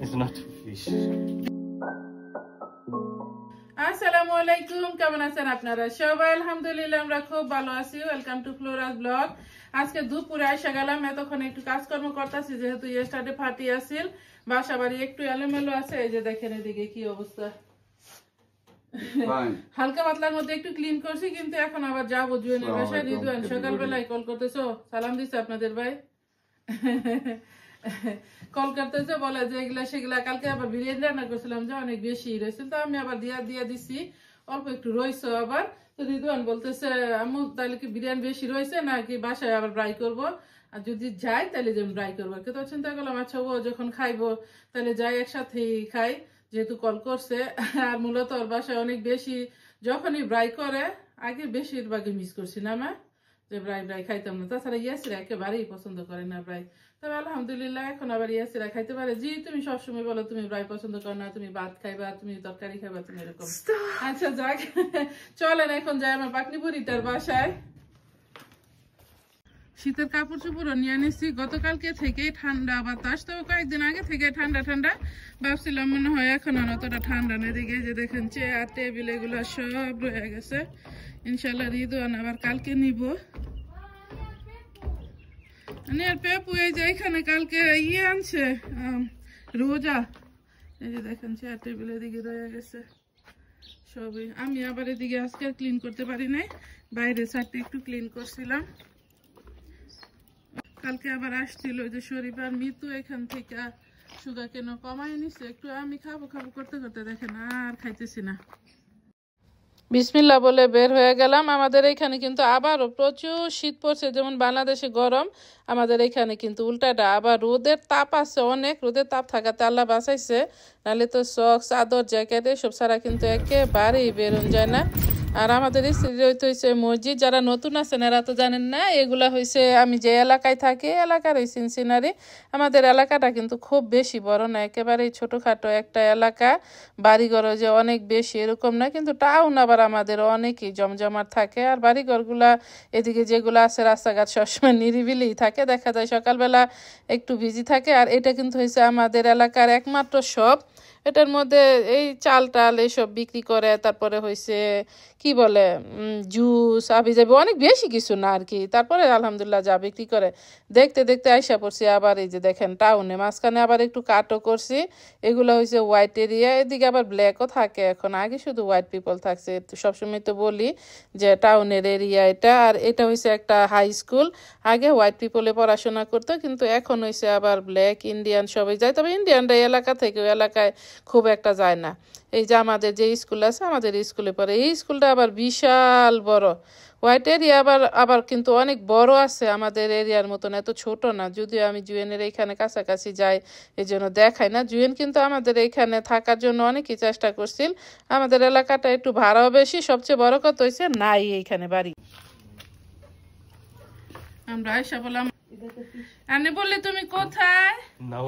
It's not fish. আসসালামু আলাইকুম, কেমন আছেন আপনারা সবাই? আলহামদুলিল্লাহ আমরা খুব ভালো আছি। Welcome to Flora's blog. আজকে দুপুরে আসা গেলাম, এতক্ষণ একটু কাজকর্ম করতেছি যেহেতু ইয়েস্টারডে পার্টি আছিল। বাসা বাড়ি একটু এলোমেলো আছে, এই যে দেখেন এদিকে কি অবস্থা। হালকা পাতলার মধ্যে একটু ক্লিন করছি, কিন্তু এখন আবার যাবো জুয়েনের বাসায়। রিজওয়ান সকালবেলায় কল করতেছো, সালাম দিচ্ছে আপনাদের ভাই। কল করতেছে, বলে যে এগুলা সেগুলা কালকে আবার বিরিয়ানি রান্না করছিলাম যে অনেক বেশি রয়েছে, তো আমি আবার দিয়ে দিছি, অল্প একটু রয়েছে আবার। তো রিদওয়ান বলতেছে আম্মু তাহলে কি বিরিয়ানি বেশি রয়েছে নাকি বাসায় আবার ফ্রাই করবো, আর যদি যাই তাহলে যে ফ্রাই করবো। তো চিন্তা করলাম আচ্ছা ও যখন খাইবো তাহলে যাই একসাথেই খাই, যেহেতু কল করছে। আর মূলত ওর বাসায় অনেক বেশি যখনই ফ্রাই করে, আগে বেশিরভাগই মিস করছি না মা, যে ফ্রাই খাইতাম না। তাছাড়া ইয়াসিরা একেবারেই পছন্দ করে না ফ্রাই। তবে আলহামদুলিল্লাহ এখন আবার ইয়াসিরা খাইতে পারে। জি তুমি সবসময় বলো তুমি ফ্রাই পছন্দ করো না, তুমি ভাত খাইবা, তুমি তরকারি খাইবা, তুমি এরকম। আচ্ছা যাক, চলেন এখন যাই আমার পাকনি বুড়িটার বাসায়। শীতের কাপড় চোপড়ও নিয়ে নিচ্ছি, গতকালকে থেকে ঠান্ডা বাতাস, তো কয়েকদিন আগে থেকে ঠান্ডা ঠান্ডা ভাবছিলাম, মনে হয় এখন আর অতটা ঠান্ডা নেই। দিকে যে দেখেন চেয়ার টেবিল এগুলো সব রয়ে গেছে। ইনশাল্লাহ রিদওয়ান আবার কালকে নিব। পেপু এই যে এখানে কালকে আনছে রোজা, এই যে দেখেন চেয়ার টেবিল এদিকে রয়ে গেছে সবই। আমি আবার এদিকে আজকে ক্লিন করতে পারি নাই, বাইরে সাইডটা একটু ক্লিন করছিলাম। কালকে আবার আসছিল যে শরীফ আর মিতু, এখান থেকে সুগা কেন কমাই নিছে একটু। আমি খাবো খাবো করতে করতে দেখেন আর খাইতেছি না। বিসমিল্লাহ বলে বের হয়ে গেলাম। আমাদের এখানে কিন্তু আবারও প্রচুর শীত পড়ছে, যেমন বাংলাদেশে গরম, আমাদের এখানে কিন্তু উল্টাটা। আবার রোদের তাপ আছে অনেক, রোদের তাপ থাকাতে আল্লাহ বাঁচাইছে, নাহলে তো সক্স চাদর জ্যাকেট এসব ছাড়া কিন্তু একেবারেই বেরোন যায় না। আর আমাদের হয়েছে মসজিদ, যারা নতুন আছেন এরা তো জানেন না, এগুলা হয়েছে আমি যে এলাকায় থাকি এলাকার এই সিনসিনারি। আমাদের এলাকাটা কিন্তু খুব বেশি বড় না, একেবারেই ছোটোখাটো একটা এলাকা, বাড়িঘর যে অনেক বেশি এরকম না, কিন্তু টাউন আবার আমাদের অনেকই জমজমাট থাকে। আর বাড়িঘরগুলা এদিকে যেগুলো আছে রাস্তাঘাট সবসময় নিরিবিলি থাকে, দেখা যায় সকালবেলা একটু বিজি থাকে। আর এটা কিন্তু হয়েছে আমাদের এলাকার একমাত্র শপ, এটার মধ্যে এই চাল টাল এইসব বিক্রি করে। তারপরে হয়েছে কি বলে জুস আবি যাবি, অনেক বেশি কিছু না আর কি। তারপরে আলহামদুলিল্লাহ যা বিক্রি করে দেখতে দেখতে আইসা পড়ছি আবার এই যে দেখেন টাউনে। মাঝখানে আবার একটু কাটও করছি, এগুলো হয়েছে হোয়াইট এরিয়া, এদিকে আবার ব্ল্যাকও থাকে এখন, আগে শুধু হোয়াইট পিপল থাকছে। সবসময় তো বলি যে টাউনের এরিয়া এটা। আর এটা হয়েছে একটা হাই স্কুল, আগে হোয়াইট পিপলে পড়াশোনা করতো, কিন্তু এখন হয়েছে আবার ব্ল্যাক ইন্ডিয়ান সবাই যায়। তবে ইন্ডিয়ানরা এই এলাকা থেকে ওই এলাকায় খুব একটা যায় না। এই যে আমাদের যে স্কুল আছে, আমাদের স্কুলে পড়ে, এই স্কুলটা আবার বিশাল বড়। হোয়াইট এরিয়া আবার আবার কিন্তু অনেক বড় আছে, আমাদের এরিয়ার মতন এত ছোট না। যদিও আমি জুয়েনের এইখানে কাছাকাছি যাই, এই জন্য দেখাই না। জুয়েন কিন্তু আমাদের এইখানে থাকার জন্য অনেকই চেষ্টা করছিল। আমাদের এলাকাটা একটু ভাড়াও বেশি, সবচেয়ে বড় কথা হয়েছে নাই এইখানে বাড়ি। আমরা এসে বললাম, আনে বললে তুমি কোথায়? No,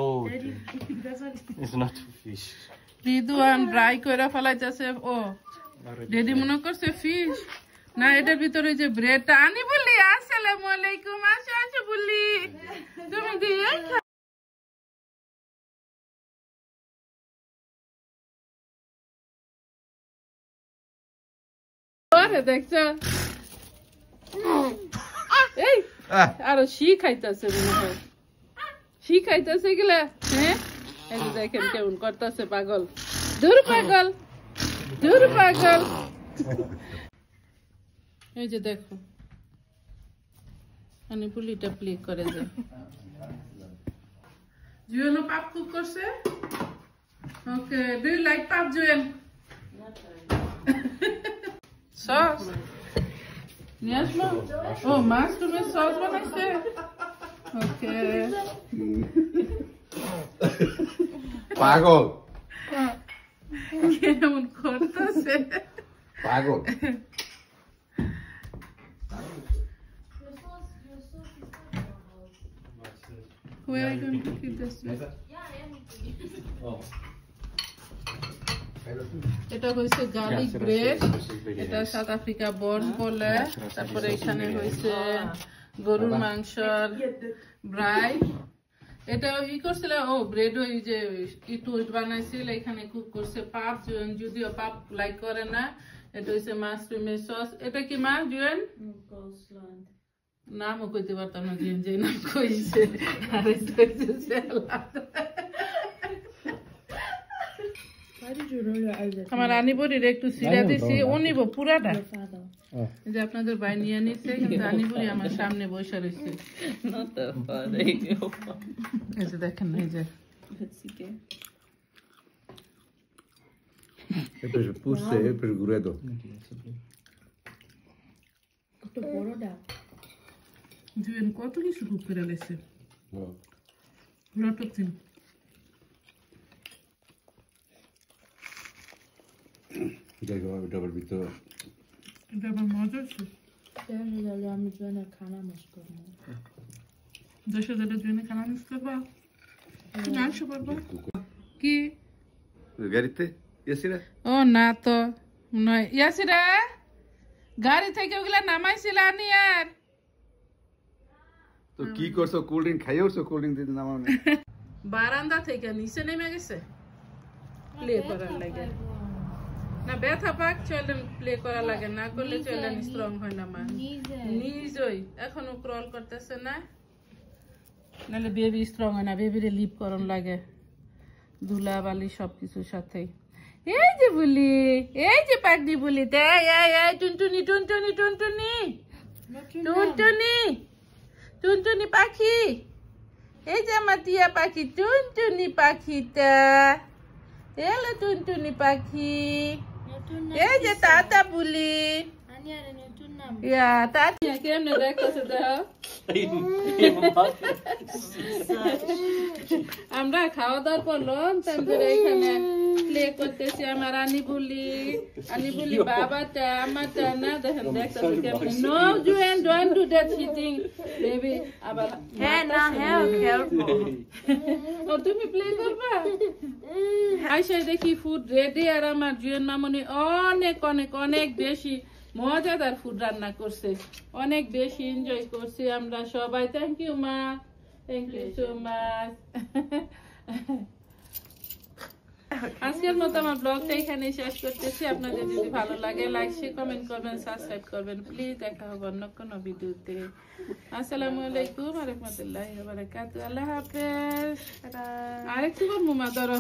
it's not fish. Ridwan fry করে ফেলাইতেছে। ও ডেডি মনে করছে ফিশ না, এটার ভিতরে যে ব্রেডটা। আনি বললি আসসালামু আলাইকুম, আসো আসো বললি তুমি দিয়ে দেখছো। এই আরো খাইতেছে মনে হয়, খাইতেছে গেলা। হ্যাঁ এই যে দেখেন কেমন করতেছে, পাগল, দূর পাগল, দূর পাগল। এই যে দেখো আমি পুলিটা প্লে করে যে জুয়েনও পাপ কুক করছে। ওকে, ডু ইউ লাইক পাপ জুয়েন? সস নিয়ে আসলো। ও মাশরুমের সস বানাইছে। ওকে পাগল কেমন করতেছে পাগল। Where are you going to keep this with? এটা হইছে গার্লিক ব্রেড, এটা সাউথ আফ্রিকা বর্ন বলে। তারপরে এখানে হইছে গরুর মাংসর ব্রাই, এটা ই করছিল ও ব্রেড ওই যে টোস্ট বানাইছিল এখানে কুক করছে পাপ জুয়েন যদিও পাপ লাইক করে না এটা হচ্ছে মাশরুমের সস এটা কি মা জুয়েন নামও কইতে পারতাম না জুয়েন যে নাম কইছে আর এটা হচ্ছে স্যালাড আমার আনিবুরির একটু সিরা দিছি ও নিব পুরাটা যে আপনাদের ভাই নিয়ে নিচ্ছে কিন্তু আনিবুরি আমার সামনে বসে রয়েছে এই যে দেখেন এই যে জুয়েন কত কিছু কুক করে লেছে লট অফ থিং এটা আমার মজা হচ্ছে আমি জনের খানা মিস করবো 10,000 জনের খানা মিস করবা তুমি আসো পারবা কি গাড়িতে ইয়াসিরা ও না তো নয় ইয়াসিরা গাড়ি থেকে ওগুলা নামাইছিল আনি আর তো কি করছো কোল্ড ড্রিঙ্ক খাইছো কোল্ড ড্রিঙ্ক দিতে নামাও না বারান্দা থেকে নিচে নেমে গেছে প্লে করার লাগে না ব্যথা পাক চলেন প্লে করা লাগে না করলে চলেন স্ট্রং হয় না মা নিজই এখনো ক্রল করতেছে না নাহলে বেবি স্ট্রং হয় না বেবিরে লিপ করন লাগে ধুলা বালি সবকিছুর সাথে এই যে বলি এই যে পাগড়ি বলি টুনটুনি টুনটুনি টুনটুনি টুনটুনি টুনটুনি পাখি এই যে আমার টিয়া পাখি টুনটুনি পাখিটা এলো টুনটুনি পাখি এই যে টাটা বুলি ইয়া টাটা কেমনে দেখতেছে দেখো আমরা খাওয়া দাওয়ার পর লঞ্চ টাইম ধরে এখানে প্লে করতেছি আমার আনিবুলি বাবাটা আমারটা না দেখেন দেখতেছে কেমন নো জুয়েন don't do that sitting baby আবার হ্যাঁ না হ্যাঁ ও তুমি প্লে করবা আইসা দেখি ফুড রেডি আর আমার জুয়েন মামনি অনেক অনেক অনেক বেশি মজাদার ফুড রান্না করছে অনেক বেশি এনজয় করছি আমরা সবাই থ্যাংক ইউ মা থ্যাংক ইউ সো মাচ আজকের মতো আমার ব্লগটা এখানে শেষ করতেছি আপনাদের যদি ভালো লাগে লাইক শেয়ার কমেন্ট করবেন সাবস্ক্রাইব করবেন প্লিজ দেখা হবে অন্য কোনো ভিডিওতে আসসালামু আলাইকুম ওয়া রাহমাতুল্লাহি ওয়া বারাকাতুহু আল্লাহ হাফেজ আরেকটু করবো মা ধরো